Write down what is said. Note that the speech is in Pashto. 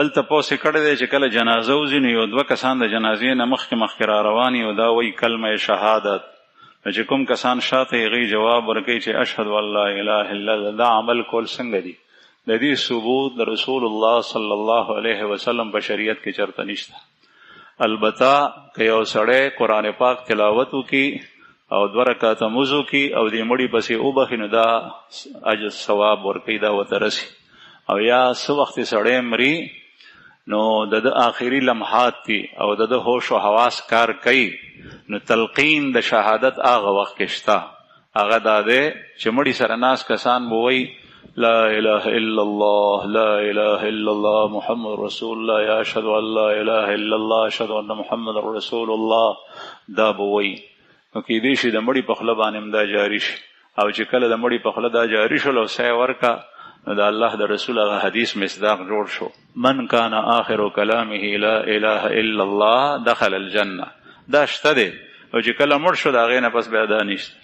دلته پوسې کړی دی چې کله جنازه وځي نو یو دوه کسان د جنازې نه مخکې را روان وي او دا وایي کلمه شهادت. چې کوم کسان شاته هغوی جواب ورکوي چې اشهد ان لا اله الا الله. دا عمل کول څنګه دي؟ د دې ثبوت د رسول الله صلی الله علیه وسلم په شریعت کې چرته نشته. البته که یو سړی قرآن پاک تلاوت وکړي او 2 رکعاته لمونځ وکړي او دې مړي پسې وبخي نو دا اجر ثواب ورکوي، دا ورته رسي. او یا څه وخت سړی مري نو د آخري لمحات دي او د هوش او حواس کار کوي نو تلقین د شهادت هغه وخت کې شته. هغه دا دی چې مړي سره ناس کسان به وایي لا اله الا الله لا اله الا الله محمد رسول الله یا اشهد ان لا اله الا الله اشهد ان محمد رسول الله. دا به وایي نو کېدای شي د مړي په خوله باندې دا جاري شي. او چې کله د مړي په خوله دا جاري شول او سای ورکا نو د الله د رسول هغه حدیث مصداق جوړ شو. من کان آخر کلامه لا اله الا الله دخل الجنه. دا شته دی او چې کله مړ شو د هغې نه پس بیا دا نشته.